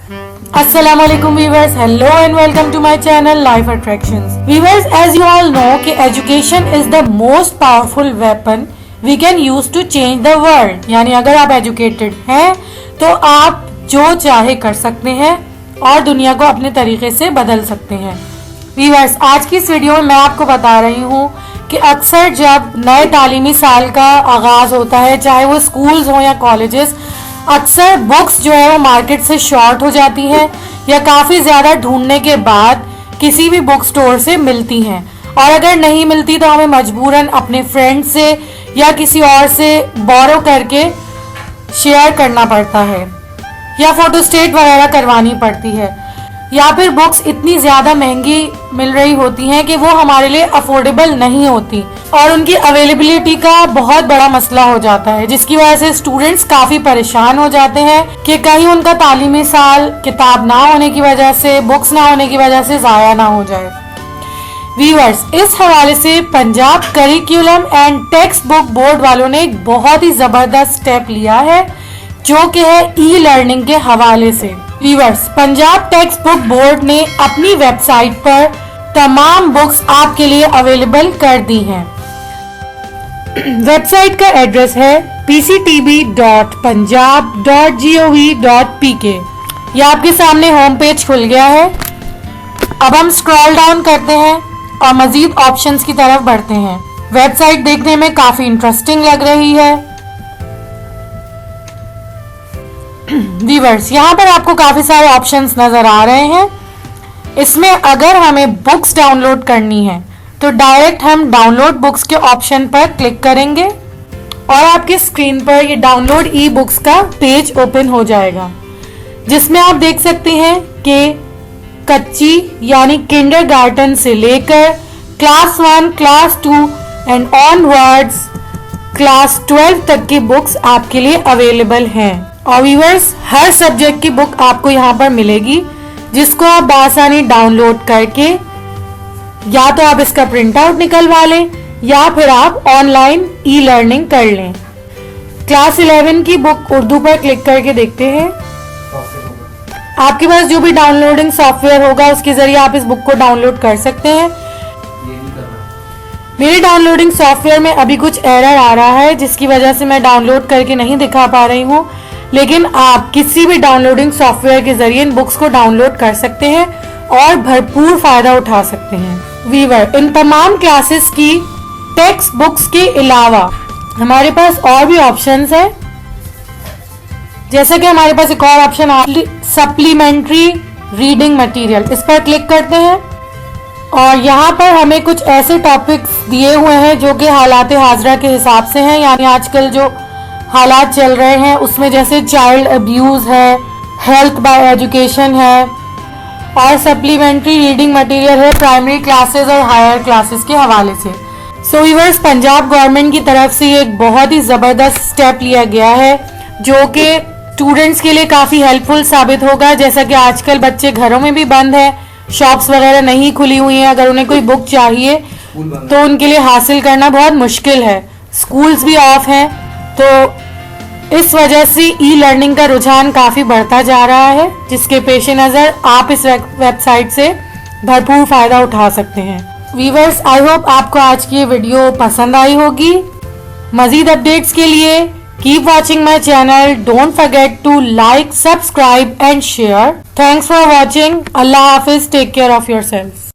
Assalamualaikum viewers, hello and welcome to my channel Life Attractions. Viewers, as you all know कि education is the most powerful weapon we can use to change the world. यानी अगर आप educated हैं तो आप जो चाहे कर सकते हैं और दुनिया को अपने तरीके से बदल सकते हैं. Viewers, आज की इस वीडियो में मैं आपको बता रही हूँ कि अक्सर जब नए तालीमी साल का आगाज होता है, चाहे वो स्कूल्स हो या कॉलेजेस, अक्सर बुक्स जो है वो मार्केट से शॉर्ट हो जाती हैं या काफ़ी ज़्यादा ढूंढने के बाद किसी भी बुक स्टोर से मिलती हैं, और अगर नहीं मिलती तो हमें मजबूरन अपने फ्रेंड से या किसी और से बोरो करके शेयर करना पड़ता है या फोटोस्टेट वगैरह करवानी पड़ती है, या फिर बुक्स इतनी ज़्यादा महंगी मिल रही होती हैं कि वो हमारे लिए अफोर्डेबल नहीं होती और उनकी अवेलेबिलिटी का बहुत बड़ा मसला हो जाता है, जिसकी वजह से स्टूडेंट्स काफ़ी परेशान हो जाते हैं कि कहीं उनका तालीमी साल किताब ना होने की वजह से, बुक्स ना होने की वजह से ज़ाया ना हो जाए. व्यूअर्स, इस हवाले से Punjab curriculum and text book board वालों ने एक बहुत ही ज़बरदस्त स्टेप लिया है जो कि है ई लर्निंग के हवाले से. Viewers, Punjab text book board ने अपनी वेबसाइट पर तमाम बुक्स आपके लिए अवेलेबल कर दी हैं. वेबसाइट का एड्रेस है pctb.punjab.gov.pk. यह आपके सामने होम पेज खुल गया है. अब हम स्क्रॉल डाउन करते हैं और मजीद ऑप्शंस की तरफ बढ़ते हैं. वेबसाइट देखने में काफी इंटरेस्टिंग लग रही है. व्यूअर्स, यहाँ पर आपको काफी सारे ऑप्शंस नजर आ रहे हैं. इसमें अगर हमें बुक्स डाउनलोड करनी है तो डायरेक्ट हम डाउनलोड बुक्स के ऑप्शन पर क्लिक करेंगे और आपकी स्क्रीन पर ये डाउनलोड ई बुक्स का पेज ओपन हो जाएगा, जिसमें आप देख सकते हैं कि कच्ची यानी किंडरगार्टन से लेकर class 1, class 2 and onwards class 12 तक की बुक्स आपके लिए अवेलेबल हैं. और व्यूअर्स, हर सब्जेक्ट की बुक आपको यहाँ पर मिलेगी, जिसको आप आसानी डाउनलोड करके या तो आप इसका प्रिंट आउट निकलवा लें या फिर आप ऑनलाइन ई लर्निंग कर लें. क्लास 11 की बुक उर्दू पर क्लिक करके देखते हैं. आपके पास जो भी डाउनलोडिंग सॉफ्टवेयर होगा उसके जरिए आप इस बुक को डाउनलोड कर सकते हैं. मेरे डाउनलोडिंग सॉफ्टवेयर में अभी कुछ एरर आ रहा है, जिसकी वजह से मैं डाउनलोड करके नहीं दिखा पा रही हूँ, लेकिन आप किसी भी डाउनलोडिंग सॉफ्टवेयर के जरिए इन बुक्स को डाउनलोड कर सकते हैं और भरपूर फायदा उठा सकते हैं. वीवर, इन तमाम क्लासेस की टेक्स्ट बुक्स के अलावा हमारे पास और भी ऑप्शंस है. जैसा कि हमारे पास एक और ऑप्शन है सप्लीमेंट्री रीडिंग मटेरियल. इस पर क्लिक करते हैं और यहाँ पर हमें कुछ ऐसे टॉपिक्स दिए हुए हैं जो कि हालात हाजरा के हिसाब से हैं, यानी आजकल जो हालात चल रहे हैं उसमें, जैसे चाइल्ड अब्यूज़ है, हेल्थ बाय एजुकेशन है, और सप्लीमेंट्री रीडिंग मटेरियल है प्राइमरी क्लासेस और हायर क्लासेस के हवाले से. सो व्यूअर्स, पंजाब गवर्नमेंट की तरफ से ये एक बहुत ही ज़बरदस्त स्टेप लिया गया है जो कि स्टूडेंट्स के लिए काफ़ी हेल्पफुल साबित होगा. जैसा कि आजकल बच्चे घरों में भी बंद है, शॉप्स वगैरह नहीं खुली हुई हैं, अगर उन्हें कोई बुक चाहिए तो उनके लिए हासिल करना बहुत मुश्किल है. स्कूल्स भी ऑफ हैं, तो इस वजह से ई लर्निंग का रुझान काफ़ी बढ़ता जा रहा है, जिसके पेश नज़र आप इस वेबसाइट से भरपूर फ़ायदा उठा सकते हैं. व्यूअर्स, आई होप आपको आज की ये वीडियो पसंद आई होगी. मज़ीद अपडेट्स के लिए keep watching my channel. Don't forget to like, subscribe and share. Thanks for watching. अल्लाह हाफिज़. Take care of your self.